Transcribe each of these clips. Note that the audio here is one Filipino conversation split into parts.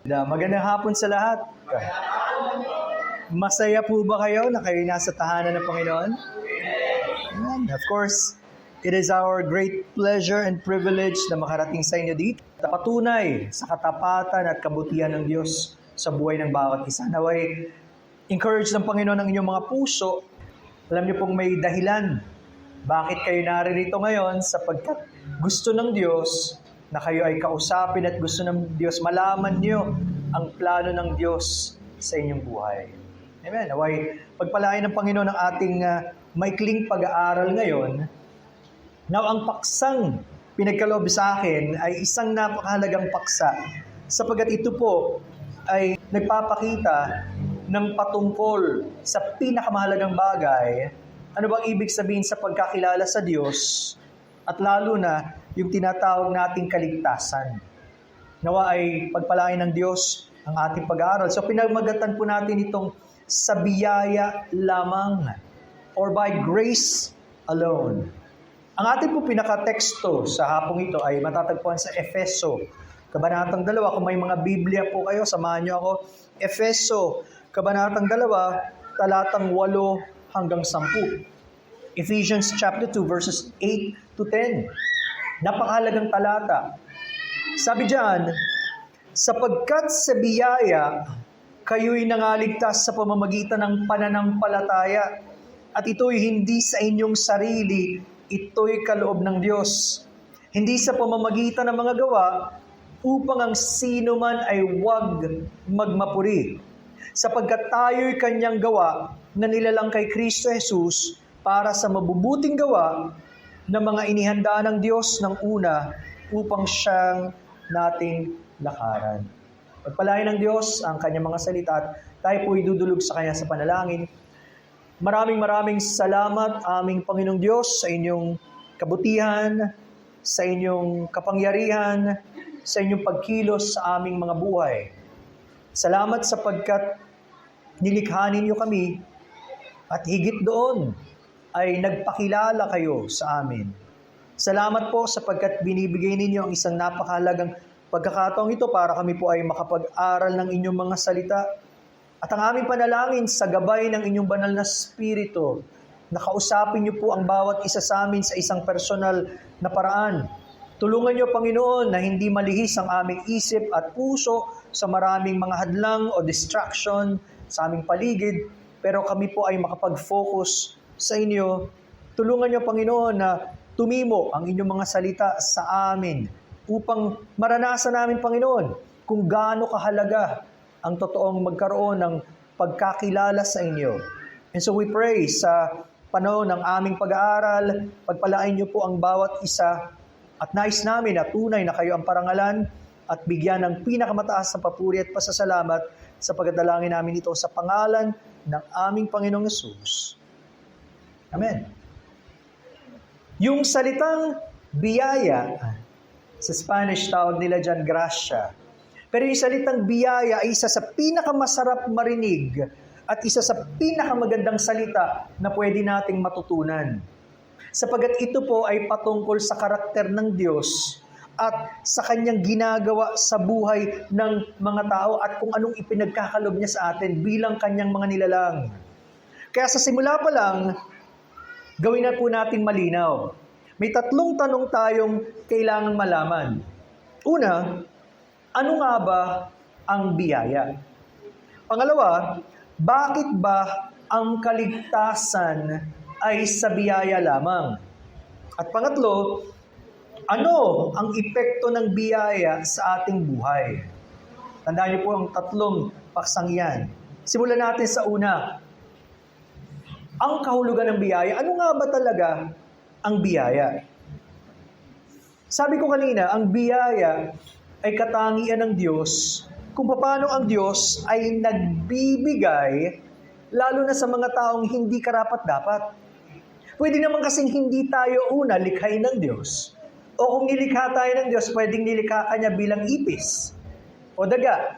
Magandang hapon sa lahat. Masaya po ba kayo na kayo nasa tahanan ng Panginoon? Amen. Of course, it is our great pleasure and privilege na makarating sa inyo dito. Patunay sa katapatan at kabutihan ng Diyos sa buhay ng bawat isa. Naway, encourage ng Panginoon ang inyong mga puso. Alam niyo pong may dahilan. Bakit kayo naririto ngayon? Sapagkat gusto ng Diyos na kayo ay kausapin at gusto ng Diyos malaman niyo ang plano ng Diyos sa inyong buhay. Amen. Naway, pagpalain ng Panginoon ang ating maikling pag-aaral ngayon. Now, ang paksang pinagkaloob sa akin ay isang napakahalagang paksa sapagkat ito po ay nagpapakita ng patungkol sa pinakamahalagang bagay. Ano bang ibig sabihin sa pagkakilala sa Diyos at lalo na yung tinatawag nating kaligtasan. Nawa ay pagpalain ng Diyos ang ating pag-aaral. So pinagmagatan po natin itong sa biyaya lamang or by grace alone. Ang ating po pinakateksto sa hapong ito ay matatagpuan sa Efeso, Kabanatang 2. Kung may mga Biblia po kayo, samahan niyo ako. Efeso, Kabanatang 2, talatang 8 hanggang 10. Ephesians chapter 2, verses 8 to 10. Napakahalagang talata. Sabi diyan, sapagkat sa biyaya, kayo'y nangaligtas sa pamamagitan ng pananampalataya, at ito'y hindi sa inyong sarili, ito'y kaloob ng Diyos. Hindi sa pamamagitan ng mga gawa, upang ang sino man ay huwag magmapuri. Sapagkat tayo'y kanyang gawa na nilalang kay Kristo Jesus para sa mabubuting gawa na mga inihanda ng Diyos ng una upang siyang nating lakaran. Pagpalain ng Diyos ang kanyang mga salita at tayo po idudulog sa kanya sa panalangin. Maraming salamat aming Panginoong Diyos sa inyong kabutihan, sa inyong kapangyarihan, sa inyong pagkilos sa aming mga buhay. Salamat sapagkat nilikha ninyo kami at higit doon ay nagpakilala kayo sa amin. Salamat po sapagkat binibigay ninyo ang isang napakahalagang pagkakataong ito para kami po ay makapag-aral ng inyong mga salita. At ang aming panalangin sa gabay ng inyong banal na Espiritu, nakausapin niyo po ang bawat isa sa amin sa isang personal na paraan. Tulungan niyo, Panginoon, na hindi malihis ang aming isip at puso sa maraming mga hadlang o distraction sa aming paligid, pero kami po ay makapag-focus sa inyo. Tulungan niyo, Panginoon, na tumimo ang inyong mga salita sa amin upang maranasan namin, Panginoon, kung gaano kahalaga ang totoong magkaroon ng pagkakilala sa inyo. And so we pray sa panahon ng aming pag-aaral, pagpalain niyo po ang bawat isa at nais namin na tunay na kayo ang parangalan at bigyan ng pinakamataas na papuri at pasasalamat sa pagdalangin namin ito sa pangalan ng aming Panginoong Hesus. Amen. Yung salitang biyaya, sa Spanish tawag nila dyan gracia. Pero yung salitang biyaya ay isa sa pinakamasarap marinig at isa sa pinakamagandang salita na pwede nating matutunan. Sapagat ito po ay patungkol sa karakter ng Diyos at sa kanyang ginagawa sa buhay ng mga tao at kung anong ipinagkakalob niya sa atin bilang kanyang mga nilalang. Kaya sa simula pa lang, gawin na po natin malinaw. May 3 tanong tayong kailangang malaman. Una, ano nga ba ang biyaya? Pangalawa, bakit ba ang kaligtasan ay sa biyaya lamang? At pangatlo, ano ang epekto ng biyaya sa ating buhay? Tandaan niyo po ang 3 paksang yan. Simulan natin sa una. Ang kahulugan ng biyaya, ano nga ba talaga ang biyaya? Sabi ko kanina, ang biyaya ay katangian ng Diyos kung paano ang Diyos ay nagbibigay lalo na sa mga taong hindi karapat-dapat. Pwede naman kasing hindi tayo una likhain ng Diyos. O kung nilikha tayo ng Diyos, pwedeng nilikha ka niya bilang ipis o daga.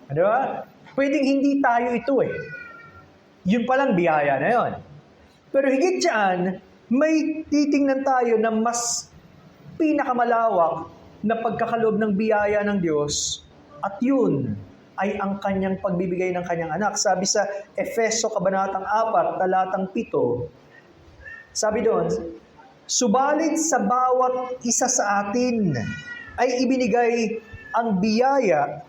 Di ba? Pwedeng hindi tayo ito eh. Yun palang biyaya na yon. Pero higit dyan, may titingnan tayo na mas pinakamalawak na pagkakaloob ng biyaya ng Diyos at yun ay ang kanyang pagbibigay ng kanyang anak. Sabi sa Efeso Kabanatang 4, talatang 7, sabi doon, subalit sa bawat isa sa atin ay ibinigay ang biyaya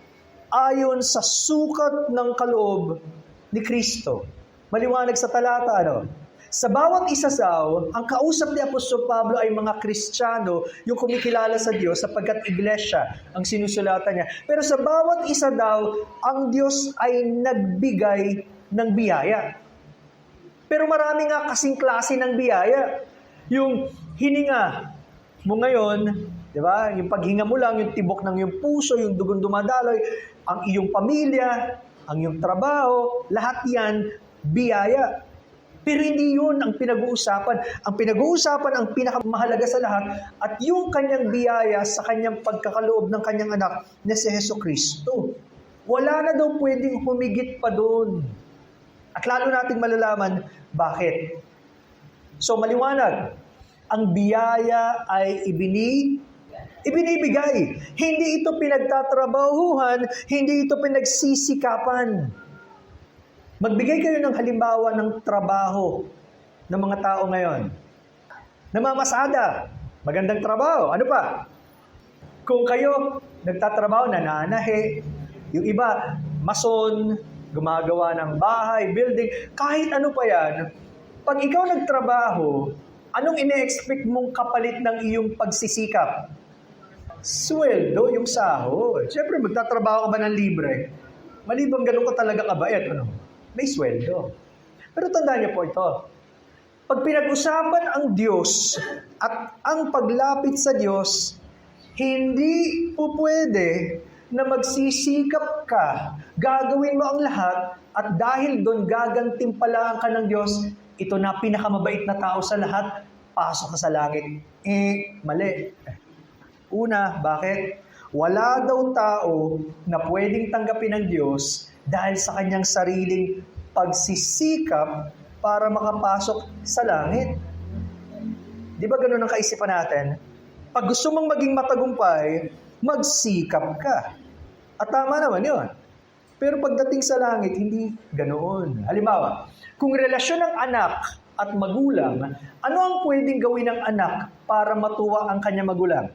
ayon sa sukat ng kaloob ni Kristo. Maliwanag sa talata, ano? Sa bawat isa daw, ang kausap ni Apostol Pablo ay mga Kristiyano, yung kumikilala sa Diyos sapagkat iglesia ang sinusulatan niya. Pero sa bawat isa daw, ang Diyos ay nagbigay ng biyaya. Pero marami nga kasing klase ng biyaya. Yung hininga mo ngayon, di ba? Yung paghinga mo lang, yung tibok ng iyong puso, yung dugong dumadaloy, ang iyong pamilya, ang iyong trabaho, lahat yan, biyaya. Pero hindi yun ang pinag-uusapan. Ang pinag-uusapan, ang pinakamahalaga sa lahat, at yung kanyang biyaya sa kanyang pagkakaloob ng kanyang anak na si Hesus Kristo. Wala na daw pwedeng humigit pa doon. At lalo nating malalaman, bakit? So maliwanag, ang biyaya ay ibinibigay. Hindi ito pinagtatrabahuhan, hindi ito pinagsisikapan. Magbigay kayo ng halimbawa ng trabaho ng mga tao ngayon. Namamasada, magandang trabaho. Ano pa? Kung kayo nagtatrabaho, nananahe, yung iba, mason, gumagawa ng bahay, building, kahit ano pa yan, pag ikaw nagtrabaho, anong ine-expect mong kapalit ng iyong pagsisikap? Sweldo, yung sahod. Siyempre, magtatrabaho ka ba ng libre? Malibang ganun ko talaga kabait, ano? May sweldo. Pero tandaan niyo po ito. Pag pinag-usapan ang Diyos at ang paglapit sa Diyos, hindi po pwede na magsisikap ka, gagawin mo ang lahat, at dahil doon gagantimpalaan ka ng Diyos, ito na pinakamabait na tao sa lahat, pasok ka sa langit. Mali. Una, bakit? Wala daw tao na pwedeng tanggapin ng Diyos dahil sa kanyang sariling pagsisikap para makapasok sa langit. Di ba ganun ang kaisipan natin? Pag gusto mong maging matagumpay, magsikap ka. At tama naman yun. Pero pagdating sa langit, hindi ganoon. Halimbawa, kung relasyon ng anak at magulang, ano ang pwedeng gawin ng anak para matuwa ang kanyang magulang?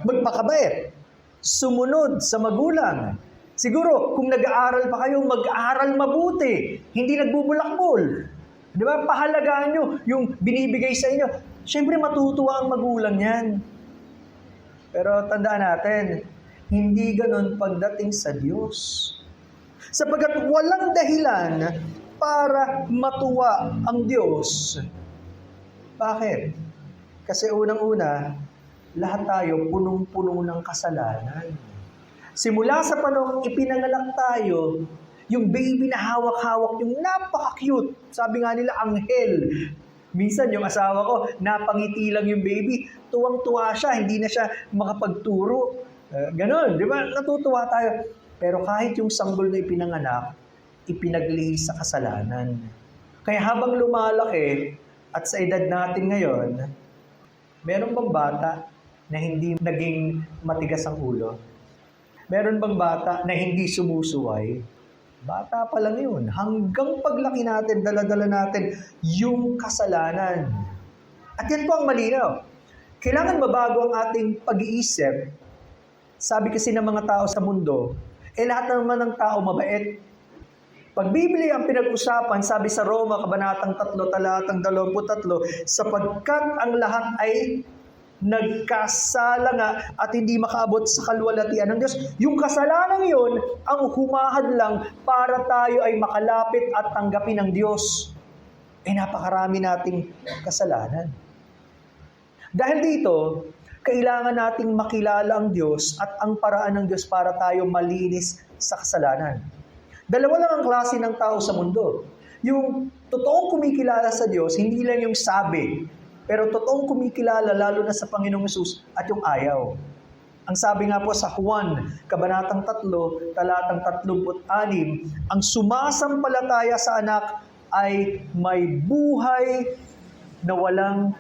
Magpakabait. Sumunod sa magulang. Siguro, kung nag-aaral pa kayo, mag-aaral mabuti. Hindi nagbubulakbol. Di ba? Pahalagaan nyo yung binibigay sa inyo. Siyempre, matutuwa ang magulang yan. Pero tandaan natin, hindi ganon pagdating sa Diyos. Sapagkat walang dahilan para matuwa ang Diyos. Bakit? Kasi unang-una, lahat tayo punong-puno ng kasalanan. Simula sa panahong ipinanganak tayo, yung baby na hawak-hawak, yung napaka-cute. Sabi nga nila, anghel. Minsan yung asawa ko, napangiti lang yung baby, tuwang-tuwa siya, hindi na siya makapagturo. Ganon, di ba? Natutuwa tayo. Pero kahit yung sanggol na ipinanganak, ipinaglihis sa kasalanan. Kaya habang lumalaki, at sa edad natin ngayon, meron bang bata na hindi naging matigas ang ulo? Meron bang bata na hindi sumusuway? Bata pa lang yun. Hanggang paglaki natin, dala-dala natin yung kasalanan. At yan po ang malinaw. Kailangan mabago ang ating pag-iisip. Sabi kasi ng mga tao sa mundo, lahat naman ng tao mabait. Pag Biblia ang pinag-usapan, sabi sa Roma, Kabanatang 3, talatang 23, sapagkat ang lahat ay nagkasala nga at hindi makaabot sa kalwalhatian ng Diyos. Yung kasalanan yun ang humahad lang para tayo ay makalapit at tanggapin ng Diyos. Napakarami nating kasalanan. Dahil dito, kailangan nating makilala ang Diyos at ang paraan ng Diyos para tayo malinis sa kasalanan. Dalawa lang ang klase ng tao sa mundo. Yung totoong kumikilala sa Diyos, hindi lang yung sabi, pero totoong kumikilala lalo na sa Panginoong Hesus at yung ayaw. Ang sabi nga po sa Juan, Kabanatang 3, talatang 36, ang sumasampalataya sa anak ay may buhay na walang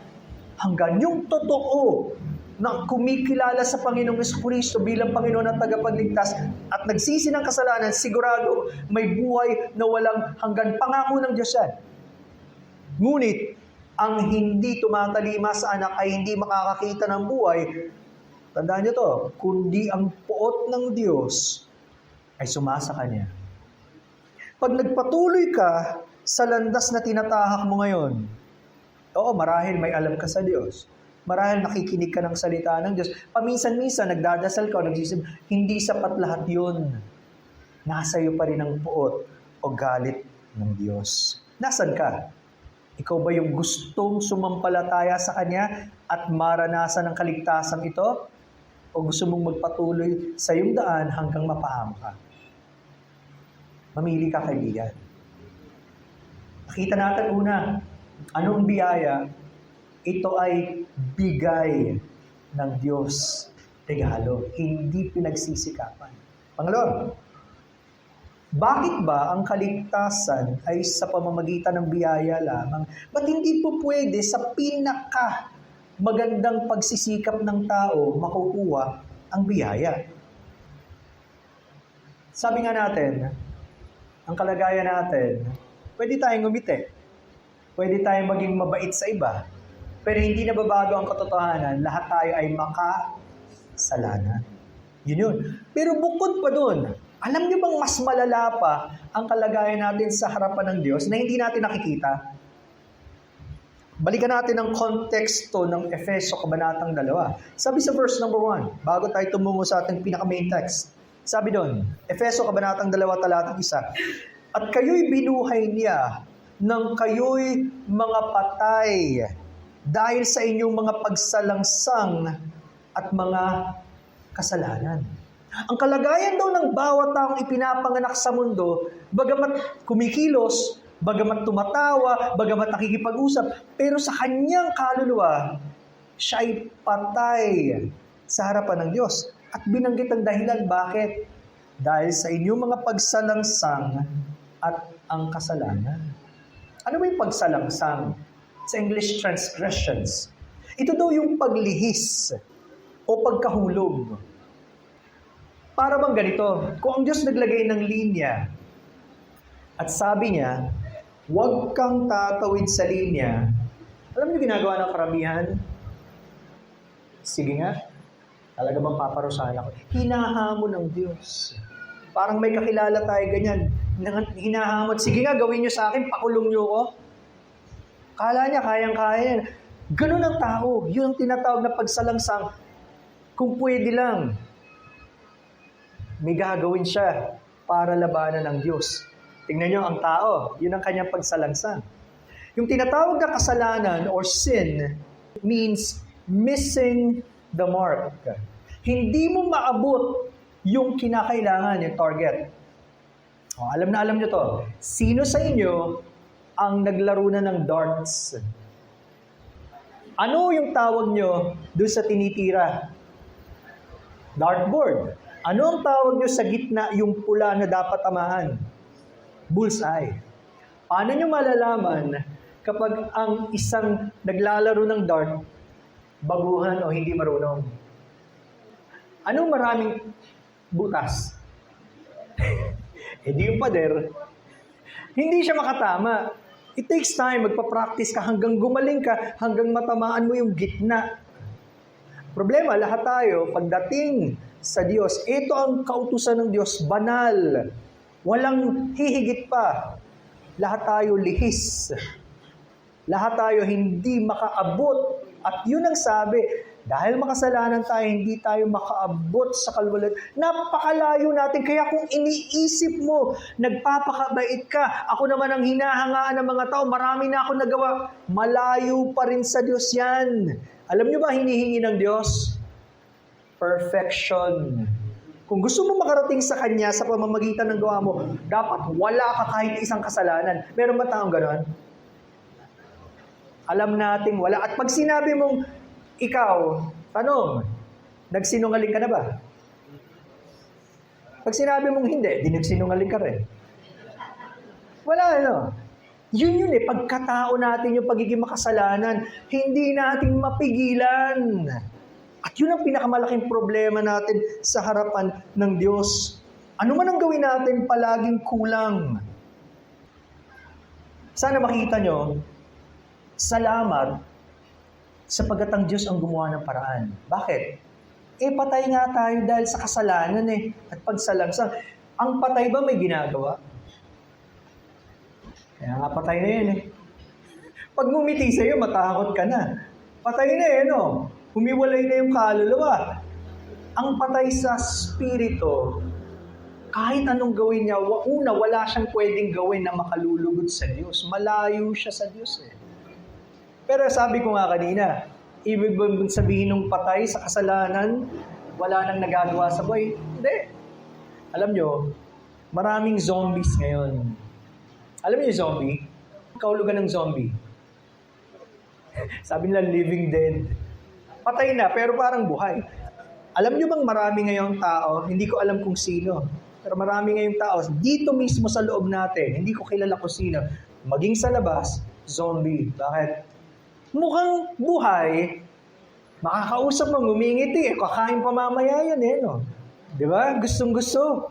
hanggan. Yung totoo na kumikilala sa Panginoong Jesucristo bilang Panginoon at tagapagligtas at nagsisi ng kasalanan, sigurado may buhay na walang hanggan. Pangako ng Diyos yan. Ngunit, ang hindi tumatalima sa anak ay hindi makakakita ng buhay. Tandaan niyo to, kundi ang puot ng Diyos ay sumasa Kanya. Pag nagpatuloy ka sa landas na tinatahak mo ngayon, oo, marahil may alam ka sa Diyos. Marahil nakikinig ka ng salita ng Diyos. Paminsan-minsan, nagdadasal ka o nagsisib. Hindi sapat lahat yun. Nasa iyo pa rin ang puot o galit ng Diyos. Nasaan ka? Ikaw ba yung gustong sumampalataya sa Kanya at maranasan ang kaligtasan ito? O gusto mong magpatuloy sa iyong daan hanggang mapaham ka? Mamili ka, kaibigan. Nakita natin una, anong biyaya? Ito ay bigay ng Diyos. Regalo, hindi pinagsisikapan. Pangalawa, bakit ba ang kaligtasan ay sa pamamagitan ng biyaya lamang? Ba't hindi po pwede sa pinaka magandang pagsisikap ng tao makukuha ang biyaya? Sabi nga natin, ang kalagayan natin, pwede tayong ngumiti. Pwede tayong maging mabait sa iba. Pero hindi nababago ang katotohanan, lahat tayo ay makasalanan. Yun. Pero bukod pa doon, alam niyo bang mas malala pa ang kalagayan natin sa harapan ng Diyos na hindi natin nakikita? Balikan natin ang konteksto ng Efeso Kabanatang 2. Sabi sa verse number 1, bago tayo tumungo sa ating pinaka-main text. Sabi doon, Efeso Kabanatang 2, talatang 1, at kayo'y binuhay niya nang kayo'y mga patay dahil sa inyong mga pagsalangsang at mga kasalanan. Ang kalagayan daw ng bawat taong ipinapanganak sa mundo, bagamat kumikilos, bagamat tumatawa, bagamat nakikipag-usap, pero sa kanyang kaluluwa, siya ay patay sa harapan ng Diyos. At binanggit ang dahilan, bakit? Dahil sa inyong mga pagsalangsang at ang kasalanan. Ano ba yung pagsalangsang? Sa English, transgressions. Ito daw yung paglihis o pagkahulog. Para bang ganito, kung ang Diyos naglagay ng linya at sabi niya, huwag kang tatawid sa linya, alam niyo ginagawa ng karamihan? Sige nga, talaga bang paparusahan ako? Hinahamon ng Diyos. Parang may kakilala tayo ganyan. Hinahamon, sige nga, gawin niyo sa akin, pakulong niyo ko. Kala niya, kayang-kaya yan. Ganun ang tao. Yun ang tinatawag na pagsalangsang. Kung pwede lang, may gagawin siya para labanan ng Diyos. Tingnan niyo ang tao. Yun ang kanyang pagsalangsang. Yung tinatawag na kasalanan or sin means missing the mark. Hindi mo maabot yung kinakailangan, yung target. Alam na alam niyo to. Sino sa inyo ang naglaro na ng darts? Ano yung tawag nyo doon sa tinitira? Dartboard. Ano ang tawag nyo sa gitna yung pula na dapat tamahan? Bullseye. Paano nyo malalaman kapag ang isang naglalaro ng dart, baguhan o hindi marunong? Anong maraming butas? Hindi yung pader. Hindi siya makatama. It takes time, magpa-practice ka hanggang gumaling ka, hanggang matamaan mo yung gitna. Problema, lahat tayo, pagdating sa Diyos, ito ang kautusan ng Diyos, banal. Walang hihigit pa. Lahat tayo lihis. Lahat tayo hindi makaabot. At yun ang sabi, dahil makasalanan tayo, hindi tayo makaabot sa kalwalan. Napakalayo natin. Kaya kung iniisip mo, nagpapakabait ka, ako naman ang hinahangaan ng mga tao, marami na ako nagawa, malayo pa rin sa Diyos yan. Alam niyo ba hinihingi ng Diyos? Perfection. Kung gusto mo makarating sa Kanya sa pamamagitan ng gawa mo, dapat wala ka kahit isang kasalanan. Meron ba taong ganon? Alam natin wala. At pag sinabi mong ikaw, tanong, nagsinungaling ka na ba? Pag sinabi mong hindi, di nagsinungaling ka rin. Wala, ano? Yun eh, pagkatao natin yung pagiging makasalanan, hindi natin mapigilan. At Yun ang pinakamalaking problema natin sa harapan ng Diyos. Ano man ang gawin natin, palaging kulang. Sana makita nyo, salamat sapagkat ang Diyos ang gumawa ng paraan. Bakit? Patay nga tayo dahil sa kasalanan at pagsalangsang. Ang patay ba may ginagawa? Kaya nga patay na yan Pag ngumiti sa'yo, matakot ka na. Patay na no? Humiwalay na yung kaluluwa. Ang patay sa spirito, kahit anong gawin niya, wala siyang pwedeng gawin na makalulugod sa Diyos. Malayo siya sa Diyos Pero sabi ko nga kanina, ibig ba sabihin ng patay sa kasalanan, wala nang nagagawa sa buhay? Hindi. Alam nyo, maraming zombies ngayon. Alam niyo yung zombie? Kahulugan ng zombie. Sabi nila, living dead. Patay na, pero parang buhay. Alam niyo bang marami ngayong tao, hindi ko alam kung sino, pero marami ngayong tao, dito mismo sa loob natin, hindi ko kilala kung sino, maging sa labas, zombie. Bakit? Mukhang buhay, makakausap mo, ngumingiti, kakain pa mamaya yan no? Diba? Gustong-gusto.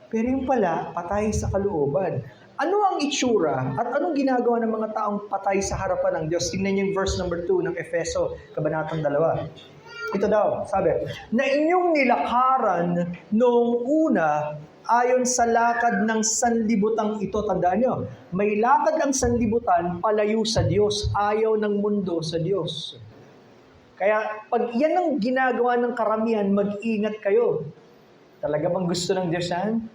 Pero yung pala, patay sa kalooban. Ano ang itsura at anong ginagawa ng mga taong patay sa harapan ng Diyos? Tingnan niyo yung verse number 2 ng Efeso, kabanatang 2. Ito daw, sabi, na inyong nilakaran noong una ayon sa lakad ng sanlibutang ito. Tandaan nyo, may lakad ang sanlibutan palayo sa Diyos, ayaw ng mundo sa Diyos. Kaya pag yan ang ginagawa ng karamihan, mag-ingat kayo. Talaga bang gusto ng Diyos yan?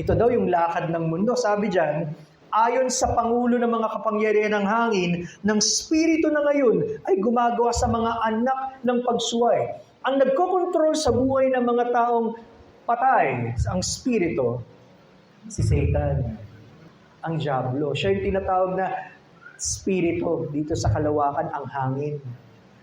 Ito daw yung lakad ng mundo. Sabi dyan, ayon sa Pangulo ng mga kapangyarihan ng hangin, ng spirito na ngayon ay gumagawa sa mga anak ng pagsuway. Ang nagkokontrol sa buhay ng mga taong patay, ang spirito, si Satan, ang diablo. Siya yung tinatawag na spirito dito sa kalawakan, ang hangin.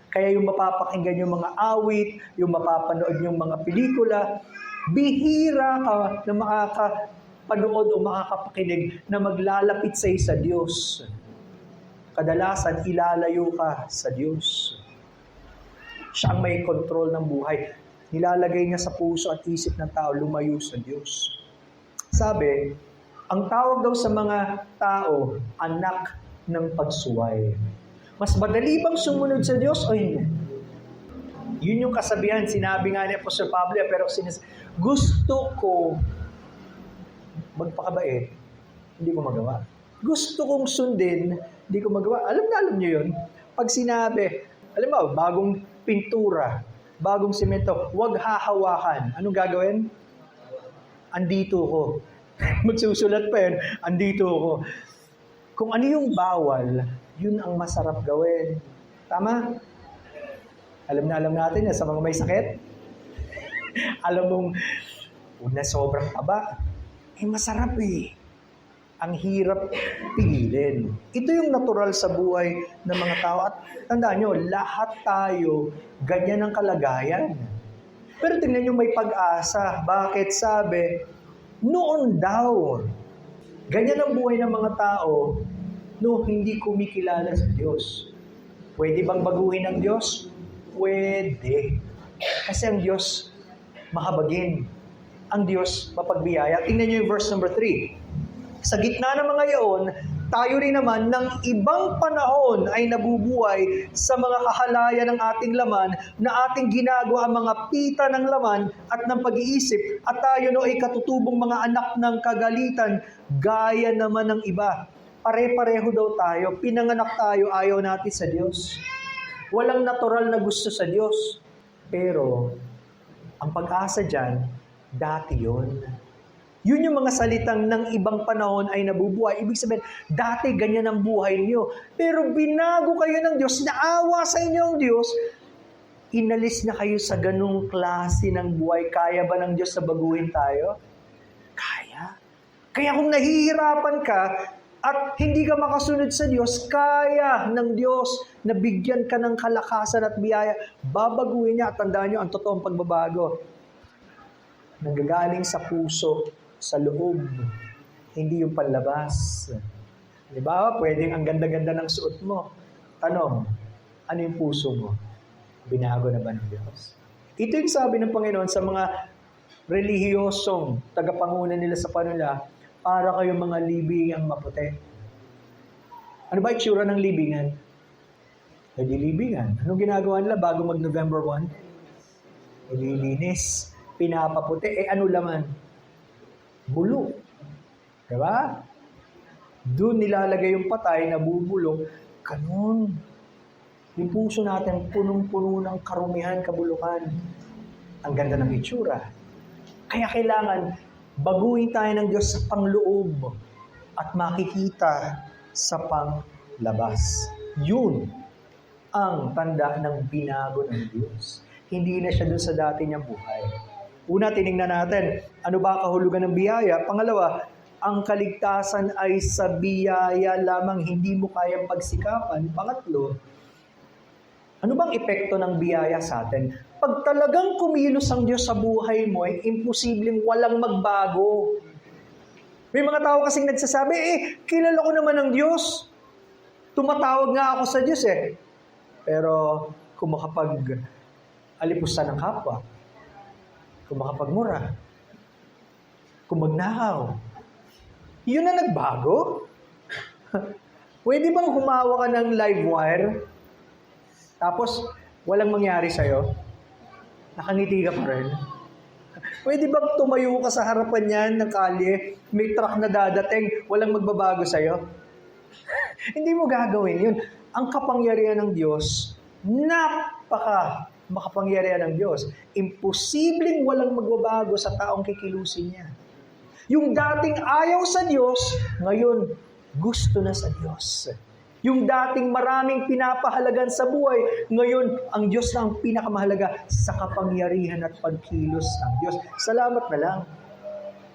Kaya yung mapapakinggan yung mga awit, yung mapapanood yung mga pelikula, bihira ka na makakapanood o makakapakinig na maglalapit sa Diyos. Kadalasan, ilalayo ka sa Diyos. Siya ang may kontrol ng buhay. Nilalagay niya sa puso at isip ng tao, lumayo sa Diyos. Sabi, ang tawag daw sa mga tao, anak ng pagsuway. Mas madali bang sumunod sa Diyos o hindi? Yun yung kasabihan, sinabi nga ni Apostol Pablo, pero gusto ko magpakabait, hindi ko magawa. Gusto kong sundin, hindi ko magawa. Alam niyo yun? Pag sinabi, alam mo, bagong pintura, bagong semento, huwag hahawakan. Anong gagawin? Andito ko. Magsusulat pa yun, andito ko. Kung ano yung bawal, yun ang masarap gawin. Tama? Alam natin sa mga may sakit. Alam mong, una sobrang taba, masarap Ang hirap pigilin. Ito yung natural sa buhay ng mga tao. At tandaan nyo, lahat tayo ganyan ang kalagayan. Pero tingnan nyo, may pag-asa. Bakit? Sabi, noon daw, ganyan ang buhay ng mga tao no hindi kumikilala sa Diyos. Pwede bang baguhin ang Diyos? Pwede. Kasi ang Diyos mahabagin. Ang Diyos mapagbiyaya. Tingnan niyo yung verse number 3. Sa gitna ng mga yaon, tayo rin naman ng ibang panahon ay nabubuhay sa mga kahalaya ng ating laman na ating ginagawa ang mga pita ng laman at ng pag-iisip at tayo no ay katutubong mga anak ng kagalitan gaya naman ng iba. Pare-pareho daw tayo, pinanganak tayo, ayaw natin sa Diyos. Walang natural na gusto sa Diyos. Pero, ang pag-asa dyan, dati yun. Yun yung mga salitang ng ibang panahon ay nabubuhay. Ibig sabihin, dati ganyan ang buhay niyo. Pero binago kayo ng Diyos, naawa sa inyo ang Diyos, inalis na kayo sa ganung klase ng buhay. Kaya ba ng Diyos na baguhin tayo? Kaya. Kaya kung nahihirapan ka, at hindi ka makasunod sa Diyos, kaya ng Diyos na bigyan ka ng kalakasan at biyaya, babaguhin niya. At tandaan niyo, ang totoong pagbabago, nanggagaling sa puso, sa loob, hindi yung panlabas. Di ba? Pwedeng ang ganda-ganda ng suot mo. Tanong, ano yung puso mo? Binago na ba ng Diyos? Ito yung sabi ng Panginoon sa mga relihiyosong tagapanguna nila sa panula, para kayong mga libingang maputi. Ano ba itsura ng libingan? Hindi libingan. Anong ginagawa nila bago mag-November 1? Ililinis. Pinapaputi. Ano laman? Bulo. Diba? Doon nilalagay yung patay na bubulok. Ganun. Yung puso natin punong-puno ng karumihan, kabulukan. Ang ganda ng itsura. Kaya kailangan baguhin tayo ng Diyos sa pangloob at makikita sa panglabas. Yun ang tanda ng binago ng Diyos. Hindi na siya doon sa dati niyang buhay. Una, tinignan natin, ano ba kahulugan ng biyaya? Pangalawa, ang kaligtasan ay sa biyaya lamang, hindi mo kayang pagsikapan. Pangatlo, ano bang epekto ng biyaya sa atin? Pag talagang kumilos ang Diyos sa buhay mo, ay imposibleng walang magbago. May mga tao kasing nagsasabi, kilala ko naman ang Diyos. Tumatawag nga ako sa Diyos Pero kung makapag-alipusta ng kapwa, kung makapagmura, kung magnakaw, yun na nagbago? Pwede bang humawa ka ng live wire? Tapos, walang mangyari sa'yo? Nakangiti ka pa rin? Pwede bang tumayo ka sa harapan niyan ng kalye, may truck na dadating, walang magbabago sa'yo? Hindi mo gagawin yun. Ang kapangyarihan ng Diyos, makapangyarihan ng Diyos. Imposibleng walang magbabago sa taong kikilusin niya. Yung dating ayaw sa Diyos, ngayon gusto na sa Diyos. Yung dating maraming pinapahalagan sa buhay, ngayon ang Diyos na ang pinakamahalaga sa kapangyarihan at pagkilos ng Diyos. Salamat na lang.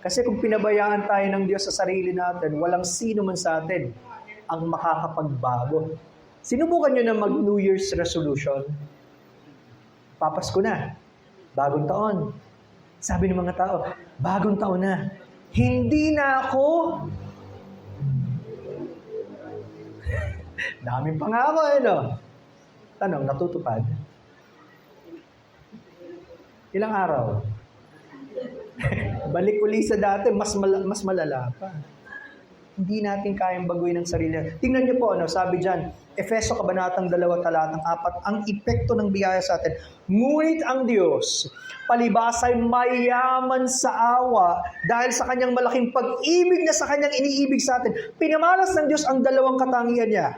Kasi kung pinabayaan tayo ng Diyos sa sarili natin, walang sino man sa atin ang makakapagbago. Sinubukan nyo na mag-New Year's resolution? Papasko na. Bagong taon. Sabi ng mga tao, bagong taon na. Hindi na ako. Daming pangako, Tanong, natutupad? Ilang araw? Balik uli sa dati, mas malala pa. Hindi natin kayang baguhin ang sarili. Tingnan niyo po, sabi dyan, Efeso Kabanatang 2, Talatang 4, ang epekto ng biyaya sa atin. Ngunit ang Diyos, palibas ay mayaman sa awa dahil sa kanyang malaking pag-ibig na sa kanyang iniibig sa atin. Pinamalas ng Diyos ang dalawang katangian niya.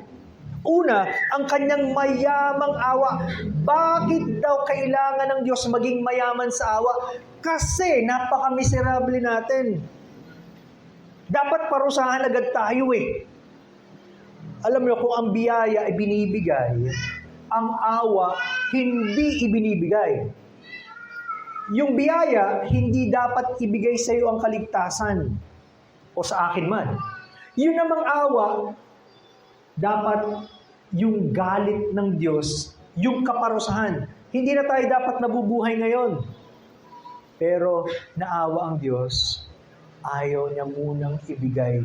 Una, ang kanyang mayamang awa. Bakit daw kailangan ng Diyos maging mayaman sa awa? Kasi napaka-miserable natin. Dapat parusahan agad tayo Alam mo, kung ang biyaya ay binibigay, ang awa hindi ibinibigay. Yung biyaya, hindi dapat ibigay sa iyo ang kaligtasan o sa akin man. Yun namang awa, dapat yung galit ng Diyos, yung kaparusahan. Hindi na tayo dapat nabubuhay ngayon. Pero naawa ang Diyos, ayaw niya munang ibigay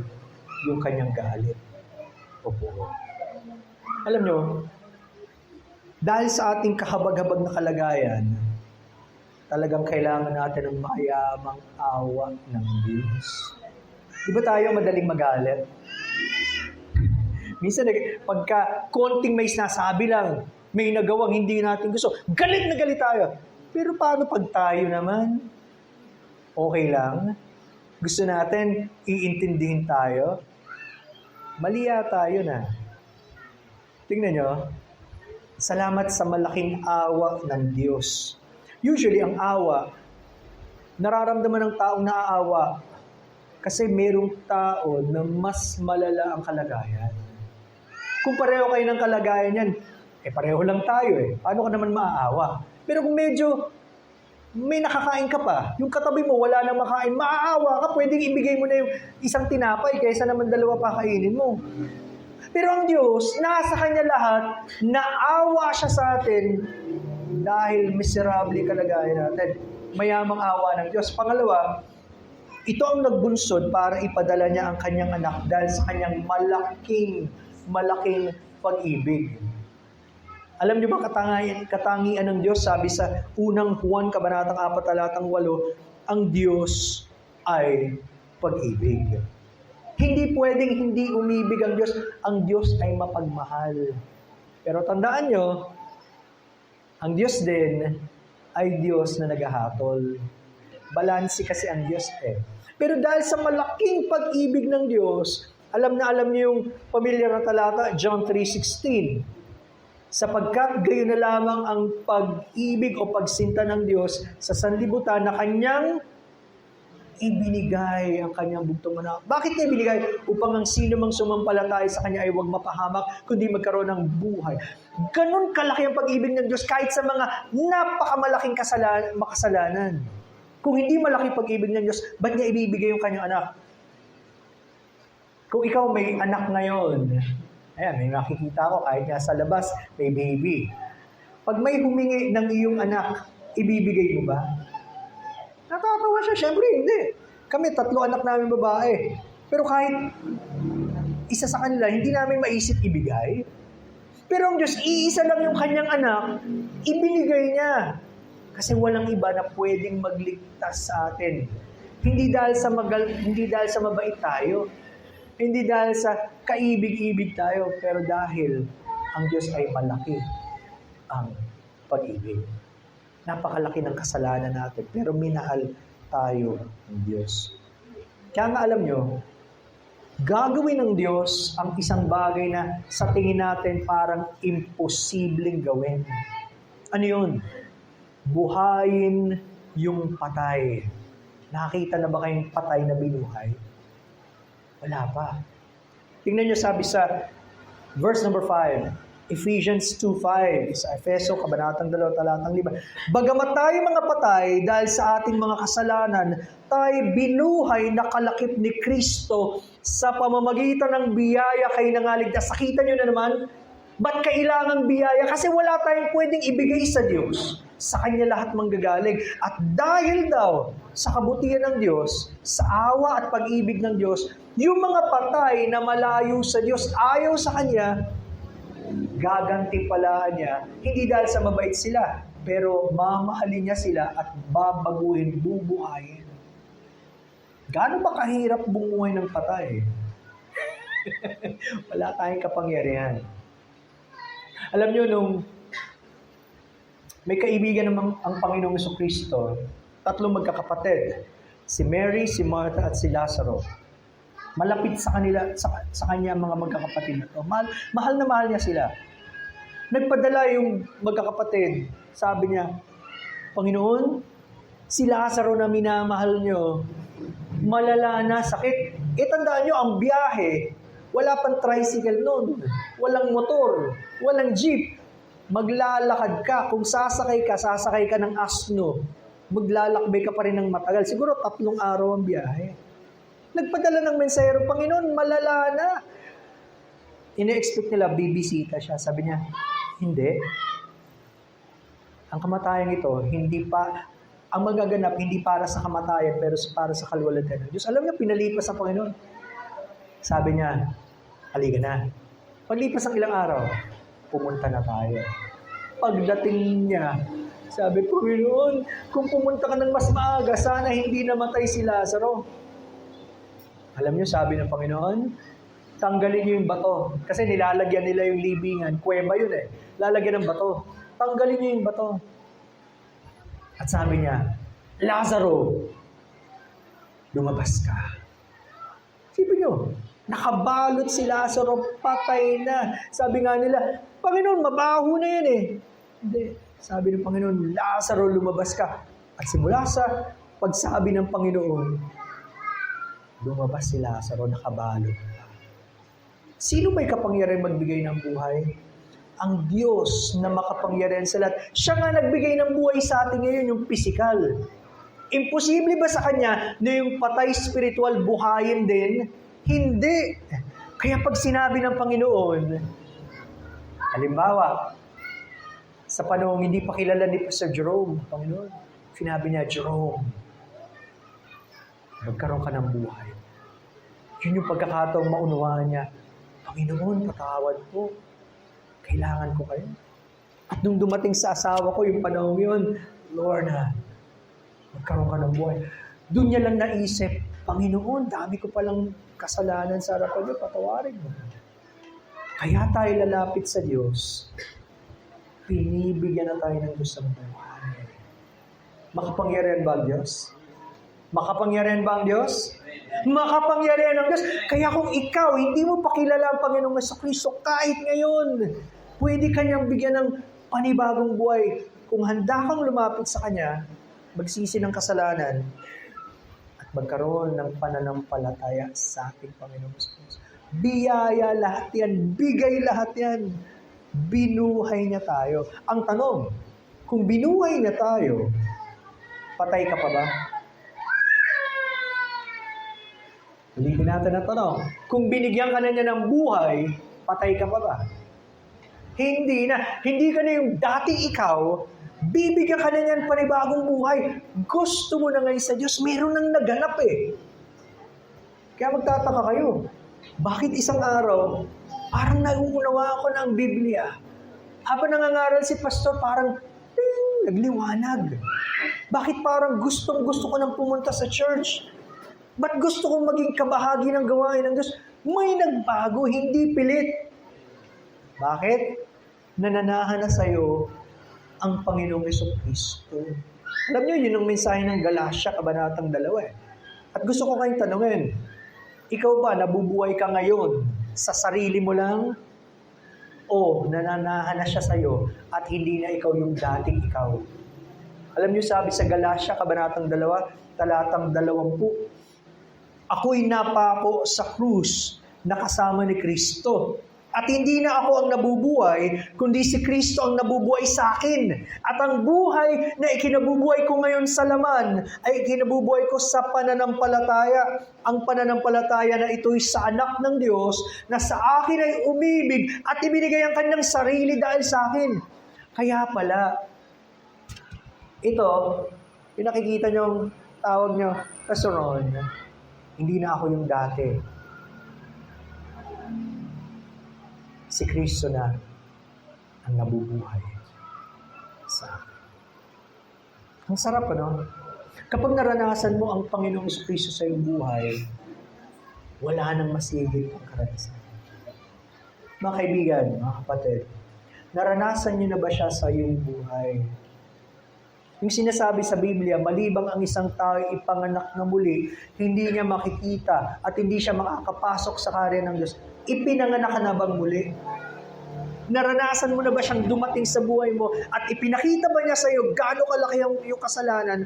yung kanyang galit. Opo. Alam nyo, dahil sa ating kahabag-habag na kalagayan, talagang kailangan natin ng mayamang awa ng Diyos. Di ba tayo madaling magalit? Minsan, pagka konting may sinasabi lang, may nagawang hindi natin gusto, galit na galit tayo. Pero paano pag tayo naman? Okay lang? Gusto natin iintindihin tayo? Mali tayo na. Tingnan nyo, salamat sa malaking awa ng Diyos. Usually, ang awa, nararamdaman ng taong naaawa kasi merong tao na mas malala ang kalagayan. Kung pareho kayo ng kalagayan yan, pareho lang tayo Paano ka naman maaawa? Pero kung medyo may nakakain ka pa, yung katabi mo wala nang makain, maaawa ka, pwedeng ibigay mo na yung isang tinapay kaysa naman dalawa pa kainin mo. Pero ang Diyos, nasa Kanya lahat, naawa siya sa atin dahil miserable kalagayan natin. Mayamang awa ng Diyos. Pangalawa, ito ang nagbunsod para ipadala niya ang Kanyang anak dahil sa Kanyang malaking pag-ibig. Alam niyo ba katangian ng Diyos? Sabi sa unang Juan, kabanatang 4, talatang 8, ang Diyos ay pag-ibig. Hindi pwedeng hindi umibig ang Diyos. Ang Diyos ay mapagmahal. Pero tandaan nyo, ang Diyos din ay Diyos na naghahatol. Balanse kasi ang Diyos eh. Pero dahil sa malaking pag-ibig ng Diyos, alam niyo yung pamilyar na talata, John 3:16. Sapagkat gayon na lamang ang pag-ibig o pagsinta ng Diyos sa sanlibutan na kanyang ibinigay ang kanyang bugtong anak. Bakit niya ibinigay? Upang ang sino mang sumampalataya sa kanya ay huwag mapahamak, kundi magkaroon ng buhay. Ganon kalaki ang pag-ibig ng Diyos kahit sa mga napakamalaking makasalanan. Kung hindi malaki pag-ibig ng Diyos, ba't niya ibibigay yung kanyang anak? Kung ikaw may anak ngayon, ayan, may nakikita ko kahit nga sa labas, may baby. Pag may humingi ng iyong anak, ibibigay mo ba? Natatawa siya, syempre hindi. Kami, 3 anak namin babae. Pero kahit isa sa kanila, hindi namin maisip ibigay. Pero ang Diyos, iisa lang yung kanyang anak, ibinigay niya. Kasi walang iba na pwedeng magligtas sa atin. Hindi dahil sa mabait tayo. Hindi dahil sa kaibig-ibig tayo. Pero dahil ang Diyos ay malaki ang pag-ibig. Napakalaki ng kasalanan natin. Pero minahal tayo ng Diyos. Kaya nga alam nyo, gagawin ng Diyos ang isang bagay na sa tingin natin parang imposibleng gawin. Ano yun? Buhayin yung patay. Nakita na ba kayong patay na binuhay? Wala pa. Tingnan nyo sabi sa verse number 5, Ephesians 2:5, sa Efeso, kabanatang 2, talatang 5. Bagamat tayo mga patay dahil sa ating mga kasalanan, tayo binuhay na kalakip ni Kristo sa pamamagitan ng biyaya kayo nangaligtas. Sakita nyo na naman, ba't kailangan biyaya? Kasi wala tayong pwedeng ibigay sa Diyos. Sa Kanya lahat manggagaling. At dahil daw sa kabutihan ng Diyos, sa awa at pag-ibig ng Diyos, yung mga patay na malayo sa Diyos, ayaw sa Kanya, gagantimpalaan niya, hindi dahil sa mabait sila, pero mamahalin niya sila at babaguhin, bubuhayin. Gaano ba kahirap bumuhay ng patay? Wala tayong kapangyarihan. Alam niyo, nung may kaibigan naman ang Panginoong Jesucristo, 3 magkakapatid, si Mary, si Martha at si Lazaro. Malapit sa kanila, sa kanya mga magkakapatid na to. Mahal na mahal niya sila. Nagpadala yung magkakapatid. Sabi niya, Panginoon, si Lazaro na minamahal niyo, malala na, sakit. Tandaan niyo, ang biyahe, wala pang tricycle noon. Walang motor, walang jeep. Maglalakad ka. Kung sasakay ka ng asno. Maglalakbay ka pa rin ng matagal. Siguro 3 araw ang biyahe. Nagpadala ng mensahero, Panginoon, malala na. Ine-expect nila, bibisita siya. Sabi niya, hindi. Ang kamatayan ito, ang magaganap, hindi para sa kamatayan, pero para sa kaluwalhatian ng Diyos. Alam niyo, pinalipas ang Panginoon. Sabi niya, halika na. Paglipas ng ilang araw, pumunta na tayo. Pagdating niya, sabi, Panginoon, kung pumunta ka ng mas maaga, sana hindi namatay si Lazaro. Alam niyo, sabi ng Panginoon, tanggalin niyo yung bato. Kasi nilalagyan nila yung libingan. Kuweba yun eh. Lalagyan ng bato. Tanggalin niyo yung bato. At sabi niya, Lazaro, lumabas ka. Sipin niyo, nakabalot si Lazaro, patay na. Sabi nga nila, Panginoon, mabaho na yan eh. Hindi. Sabi ng Panginoon, Lazaro, lumabas ka. At simula sa pagsabi ng Panginoon, lumabas si Lazaro, nakabalot. Sino may kapangyarihan magbigay ng buhay? Ang Diyos na makapangyarihan sa lahat. Siya nga nagbigay ng buhay sa atin ngayon, yung physical. Imposible ba sa Kanya na yung patay spiritual buhayin din? Hindi. Kaya pag sinabi ng Panginoon, halimbawa, sa panahong hindi pa kilala ni Pastor Jerome, Panginoon, sinabi niya, Jerome, magkaroon ka ng buhay. Yun yung pagkakataong maunawaan niya, Panginoon, patawad po. Kailangan ko kayo. At nung dumating sa asawa ko, yung panahon yun, Lord, magkaroon ka ng buhay. Doon niya lang naisip, Panginoon, dami ko palang kasalanan sa harapan niyo, patawarin mo. Kaya tayo lalapit sa Diyos, pinibigyan na tayo ng Diyos ng buhay. Makapangyarihan ba ang Diyos? Makapangyarihan ba ang Diyos? Makapangyarihan ang Diyos. Kaya kung ikaw, hindi mo pakilala ang Panginoong Jesucristo, kahit ngayon, pwede kanyang bigyan ng panibagong buhay. Kung handa kang lumapit sa Kanya, magsisi ng kasalanan, at magkaroon ng pananampalataya sa ating Panginoong Jesucristo. Biyaya lahat yan, bigay lahat yan. Binuhay niya tayo. Ang tanong, kung binuhay niya tayo, patay ka pa ba? Ulitin natin ang tanong, kung binigyan ka na niya ng buhay, patay ka pa ba? Hindi na. Hindi ka na yung dating ikaw, bibigyan ka na niyan panibagong buhay. Gusto mo na ngayon sa Diyos, meron nang naganap eh. Kaya magtataka kayo, bakit isang araw, parang nauunawa ako ng Biblia. Habang nangangaral si pastor, parang nagliwanag. Bakit parang gustong-gusto ko nang pumunta sa church? Ba't gusto kong maging kabahagi ng gawain ng Diyos? May nagbago, hindi pilit. Bakit? Nananahan na sa'yo ang Panginoong Jesucristo. Alam niyo, yun ang mensahe ng Galatia, Kabanatang 2 eh. At gusto ko kayong tanungin, ikaw ba, nabubuhay ka ngayon sa sarili mo lang? O nananahan na siya sa'yo at hindi na ikaw yung dating ikaw? Alam niyo, sabi sa Galatia, Kabanatang 2, talatang 20, ako'y napako sa krus na kasama ni Kristo. At hindi na ako ang nabubuhay, kundi si Kristo ang nabubuhay sa akin. At ang buhay na ikinabubuhay ko ngayon sa laman, ay ikinabubuhay ko sa pananampalataya. Ang pananampalataya na ito'y sa anak ng Diyos, na sa akin ay umibig at ibinigay ang kanyang sarili dahil sa akin. Kaya pala, ito, yung nakikita niyong tawag niyo, Pastor Ron, hindi na ako yung dati. Si Kristo na ang nabubuhay sa akin. Ang sarap, ano? Kapag naranasan mo ang Panginoong Kristo sa iyong buhay, wala nang mas higit ang karanasan. Mga kaibigan, mga kapatid, naranasan niyo na ba siya sa iyong buhay? Yung sinasabi sa Biblia, malibang ang isang tao ipanganak na muli, hindi niya makikita at hindi siya makakapasok sa karya ng Diyos. Ipinanganak ka na bang muli? Naranasan mo na ba siyang dumating sa buhay mo at ipinakita ba niya sa iyo gaano kalaki ang iyong kasalanan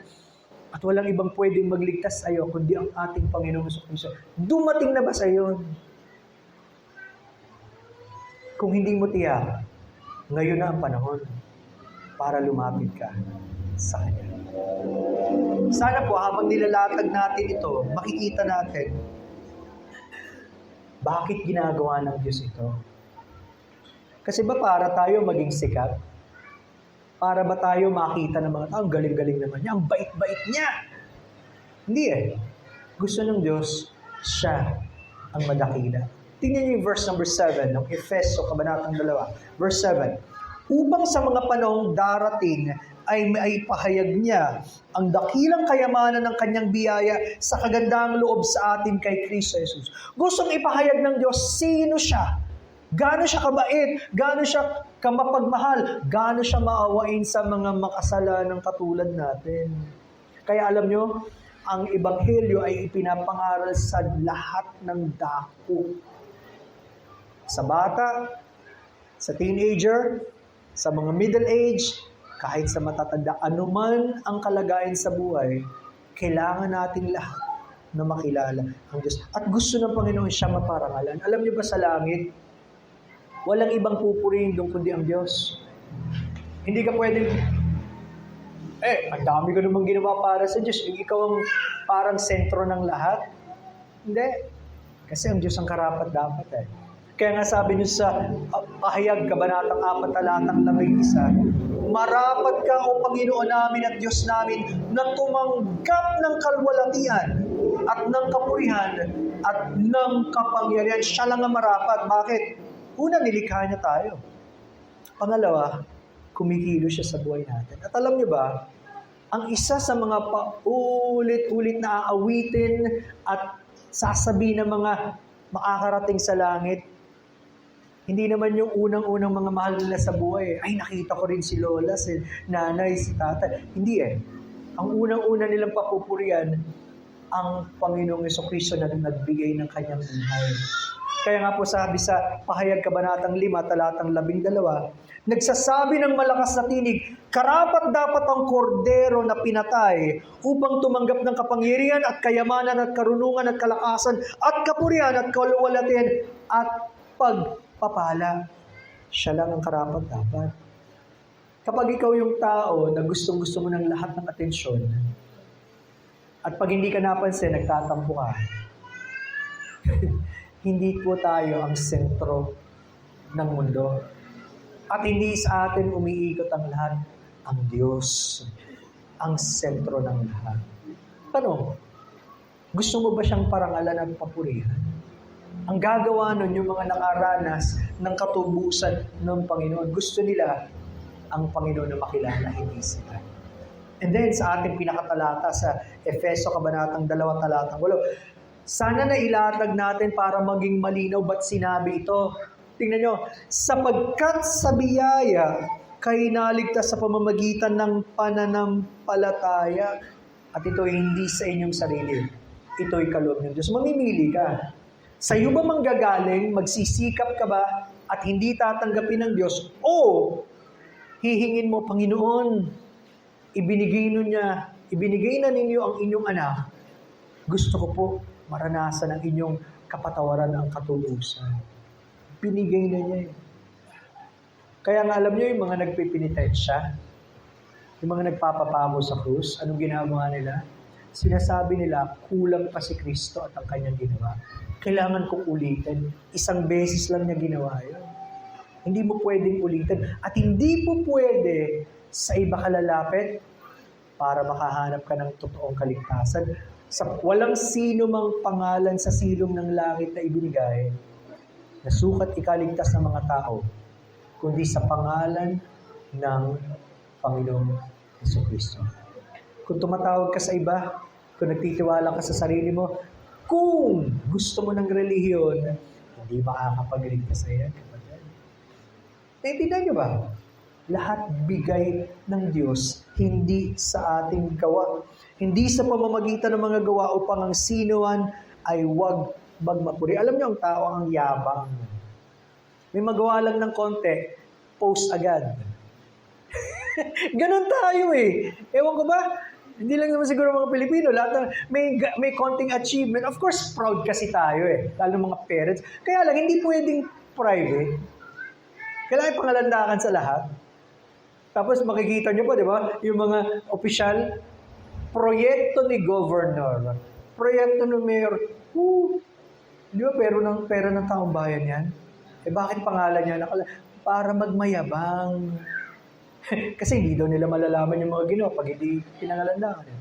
at walang ibang pwedeng magligtas sa iyo kundi ang ating Panginoong Jesucristo? Dumating na ba sa iyo? Kung hindi mo tiyak, ngayon na ang panahon para lumapit ka sa Kanya. Sana po habang nilalatag natin ito, makikita natin bakit ginagawa ng Diyos ito. Kasi ba para tayo maging sikat? Para ba tayo makita ng mga tao, ang galing-galing naman niya, ang bait-bait niya? Hindi eh. Gusto ng Diyos, siya ang madakila. Tingnan niyo yung verse number 7 ng Efeso, Kabanatang 2. Verse 7. Upang sa mga panahong darating ay maipahayag niya ang dakilang kayamanan ng kanyang biyaya sa kagandahang loob sa atin kay Kristo Jesus. Gustong ipahayag ng Diyos sino siya, gaano siya kabait, gaano siya kamapagmahal, gaano siya maawain sa mga makasalanang katulad natin. Kaya alam nyo, ang Ebanghelyo ay ipinapangaral sa lahat ng dako. Sa bata, sa teenager, sa mga middle age, kahit sa matatanda, anuman ang kalagayan sa buhay, kailangan natin lahat na makilala ang Diyos. At gusto ng Panginoon siya maparangalan. Alam niyo ba sa langit, walang ibang pupurihin doon kundi ang Diyos. Hindi ka pwedeng, ang dami ko namang ginawa para sa Diyos. Ikaw ang parang sentro ng lahat. Hindi. Kasi ang Diyos ang karapat dapat eh. Kaya nga sabi niyo sa Pahayag, Kabanatang 4, talatang 11, marapat ka, O Panginoon namin at Diyos namin, na tumanggap ng kalwalatian at ng kapurihan at ng kapangyarihan. Siya lang ang marapat. Bakit? Una, nilikha niya tayo. Pangalawa, kumikilos siya sa buhay natin. At alam niyo ba, ang isa sa mga paulit-ulit na aawitin at sasabihin ng mga makakarating sa langit, hindi naman yung unang-unang mga mahal nila sa buhay. Ay, nakita ko rin si Lola, si Nanay, si Tatay. Hindi eh. Ang unang-una nilang papupurian, ang Panginoong Jesucristo na nagbigay ng kanyang buhay. Kaya nga po sabi sa Pahayag Kabanatang 5, talatang 12, nagsasabi ng malakas na tinig, karapat dapat ang kordero na pinatay upang tumanggap ng kapangyarihan at kayamanan at karunungan at kalakasan at kapurihan at kaluwalhatian at pagpapala. Siya lang ang karapat dapat. Kapag ikaw yung tao na gustong-gusto mo ng lahat ng atensyon, at pag hindi ka napansin, nagtatampo ka, hindi po tayo ang sentro ng mundo. At hindi sa atin umiikot ang lahat, ang Diyos, ang sentro ng lahat. Tanong, gusto mo ba siyang parangalan at papurihan? Ang gagawa nun yung mga nakaranas ng katubusan ng Panginoon. Gusto nila ang Panginoon na makilala, hindi sila. And then sa ating pinakatalata sa Efeso Kabanatang 2, talatang 8, sana na ilatag natin para maging malinaw ba't sinabi ito. Tingnan nyo, sapagkat sa biyaya, kayo naligtas sa pamamagitan ng pananampalataya. At ito hindi sa inyong sarili. Ito'y kaloob ng Diyos. Mamimili ka. Sa iyo ba manggagaling, magsisikap ka ba, at hindi tatanggapin ng Diyos? O hihingin mo, Panginoon, ibinigay na ninyo ang inyong anak. Gusto ko po maranasan ang inyong kapatawaran ang katubusan. Binigay na niya. Kaya nga alam niyo yung mga nagpipinitensya, yung mga nagpapapamo sa krus, anong ginagawa nila? Sinasabi nila, kulang pa si Kristo at ang kanyang ginawa. Kailangan kong ulitin. Isang beses lang niya ginawa yun. Hindi mo pwedeng ulitin. At hindi po pwede sa iba ka lalapit para makahanap ka ng totoong kaligtasan. Walang sino mang pangalan sa silong ng langit na ibinigay na sukat ikaligtas ng mga tao, kundi sa pangalan ng Panginoong Jesucristo. Kung tumatawag ka sa iba, kung nagtitiwala ka sa sarili mo, kung gusto mo ng relihiyon, hindi makakapagligtas sa iyan. Naintindihan niyo ba? Lahat bigay ng Diyos, hindi sa ating gawa. Hindi sa pamamagitan ng mga gawa upang ang sinuman ay wag magmapuri. Alam niyo, ang tao ang yabang. May magawa lang ng konti, post agad. Ganon tayo eh. Ewan ko ba? Hindi lang naman siguro mga Pilipino. Lahat ng, may konting achievement. Of course, proud kasi tayo eh. Lalo mga parents. Kaya lang, hindi pwedeng private. Kailangan pangalandakan sa lahat. Tapos makikita niyo pa, di ba? Yung mga opisyal, proyekto ni governor, proyekto ni mayor, di ba pera ng taong bayan yan? Eh bakit pangalan niya? Para magmayabang. Kasi hindi daw nila malalaman yung mga ginawa pag hindi pinangalandakan.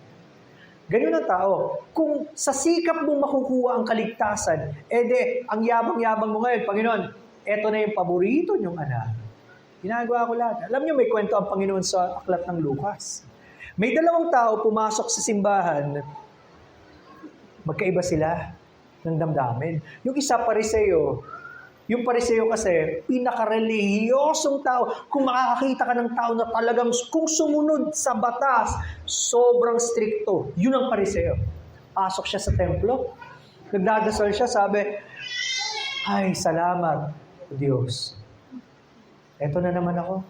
Ganun ang tao. Kung sa sikap mo makukuha ang kaligtasan, ang yabang-yabang mo ngayon, Panginoon, eto na yung paborito niyong anak. Ginagawa ko lahat. Alam niyo, may kwento ang Panginoon sa aklat ng Lucas. May dalawang tao pumasok sa simbahan. Magkaiba sila ng damdamin. Yung isa, Pariseo. Yung Pariseo kasi, pinaka-relihiyosong tao. Kung makakakita ka ng tao na talagang kung sumunod sa batas, sobrang stricto. Yun ang Pariseo. Pasok siya sa templo. Nagdadasal siya, sabi, ay, salamat, Diyos. Eto na naman ako.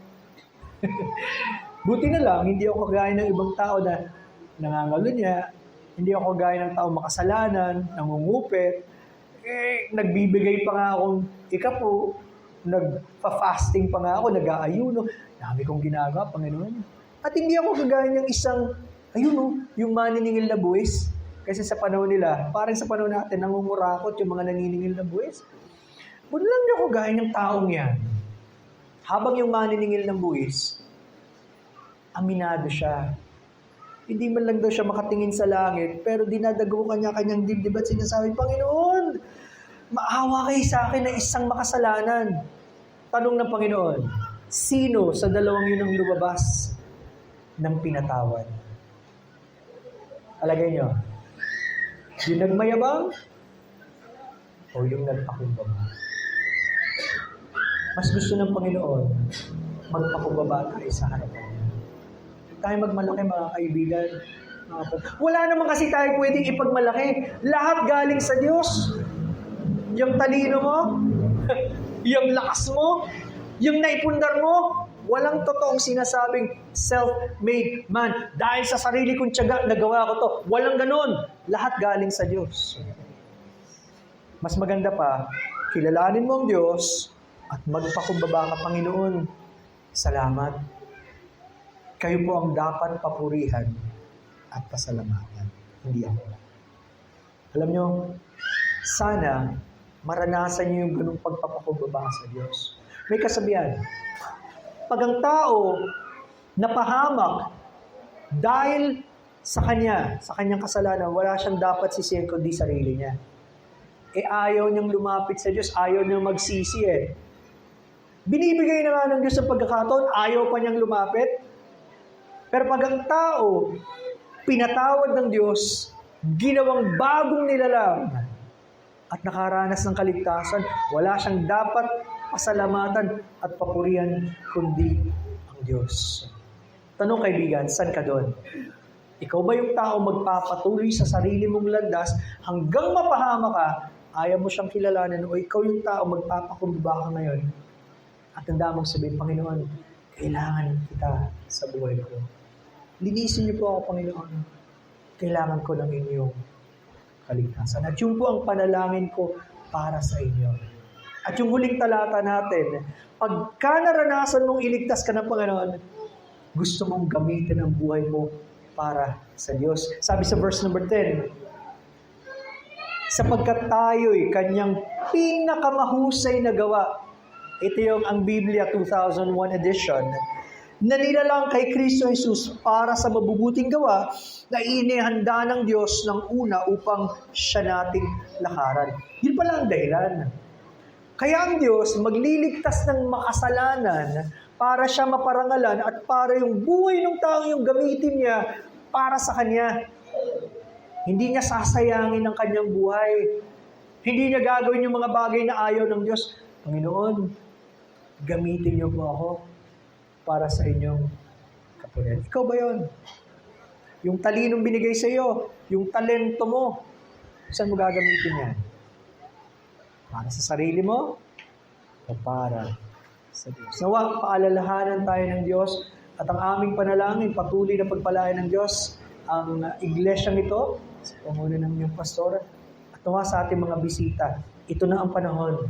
Buti na lang, hindi ako kagaya ng ibang tao na nangangalunya, hindi ako kagaya ng tao makasalanan, nangungupit, nagbibigay pa nga akong ikapo, nagpa-fasting pa nga ako, nag-aayuno, dami kong ginagawa, Panginoon. At hindi ako kagaya ng isang, yung maniningil na buwis. Kasi sa panahon nila, parang sa panahon natin, nangungurakot yung mga naniningil na buwis. Buti lang ako kagaya ng taong yan. Habang yung maniningil ng buwis, aminado siya. Hindi man lang daw siya makatingin sa langit, pero dinadagukan niya kanyang dibdib at sinasabi, Panginoon, maawa kayo sa akin na isang makasalanan. Tanong ng Panginoon, Sino sa dalawang yun ang lumabas ng pinatawad? Alagay nyo, yung nagmayabang o yung nagpakumbaba? Mas gusto ng Panginoon, magpakumbaba tayo sa harapan niya. Tayo magmalaki mga kaibigan. Wala naman kasi tayo pwedeng ipagmalaki. Lahat galing sa Diyos. Yung talino mo, yung lakas mo, yung naipundar mo, walang totoong sinasabing self-made man. Dahil sa sarili kong tiyaga, nagawa ko to. Walang ganun. Lahat galing sa Diyos. Mas maganda pa, kilalanin mo ang Diyos at magpakumbaba ka, Panginoon. Salamat. Kayo po ang dapat papurihan at pasalamatan. Hindi ako. Alam nyo, sana maranasan niyo yung ganung pagpapakumbaba sa Diyos. May kasabihan, pag ang tao napahamak dahil sa kanyang kasalanan, wala siyang dapat sisihin kundi sarili niya. Ayaw niyang lumapit sa Diyos, ayaw niyang magsisi Binibigay na nga ng Diyos ang pagkakataon, ayaw pa niyang lumapit. Pero pag ang tao, pinatawad ng Diyos, ginawang bagong nilalang, at nakaranas ng kaligtasan, wala siyang dapat pasalamatan at papurihan kundi ang Diyos. Tanong kaibigan, saan ka doon? Ikaw ba yung tao magpapatuloy sa sarili mong landas hanggang mapahama ka, ayaw mo siyang kilalanin, o ikaw yung tao magpapakumbaba ka ngayon at handa mong sabihin, Panginoon, kailangan kita sa buhay ko. Linisin niyo po ako, Panginoon. Kailangan ko ng inyong kaligtasan. At yun po ang panalangin ko para sa inyo. At yung huling talata natin, pagka naranasan mong iligtas ka ng Panginoon, gusto mong gamitin ang buhay mo para sa Diyos. Sabi sa verse number 10, sapagkat tayo'y kanyang pinakamahusay na gawa. Ito yung ang Biblia 2001 edition, na nilalang kay Kristo Jesus para sa mabubuting gawa na inihanda ng Diyos ng una upang siya nating lakaran. Yun pala ang dahilan. Kaya ang Diyos magliligtas ng makasalanan para siya maparangalan at para yung buhay ng taong yung gamitin niya para sa Kanya. Hindi niya sasayangin ang kanyang buhay. Hindi niya gagawin yung mga bagay na ayaw ng Diyos. Panginoon, gamitin niyo po ako para sa inyong kapurihan. Ikaw ba yun? Yung talinong binigay sa iyo, yung talento mo, saan mo gagamitin yan? Para sa sarili mo o para sa Diyos? Nawa, paalalahanan tayo ng Diyos at ang aming panalangin, patuloy na pagpalain ng Diyos ang iglesyang ito, sa pangunan ng inyong pastor, at nawa sa ating mga bisita. Ito na ang panahon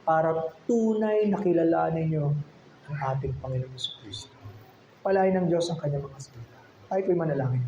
para tunay na kilalanin nyo ang ating Panginoon Jesucristo. Palain ng Diyos ang kanyang mga salita. Tayo po'y manalangin.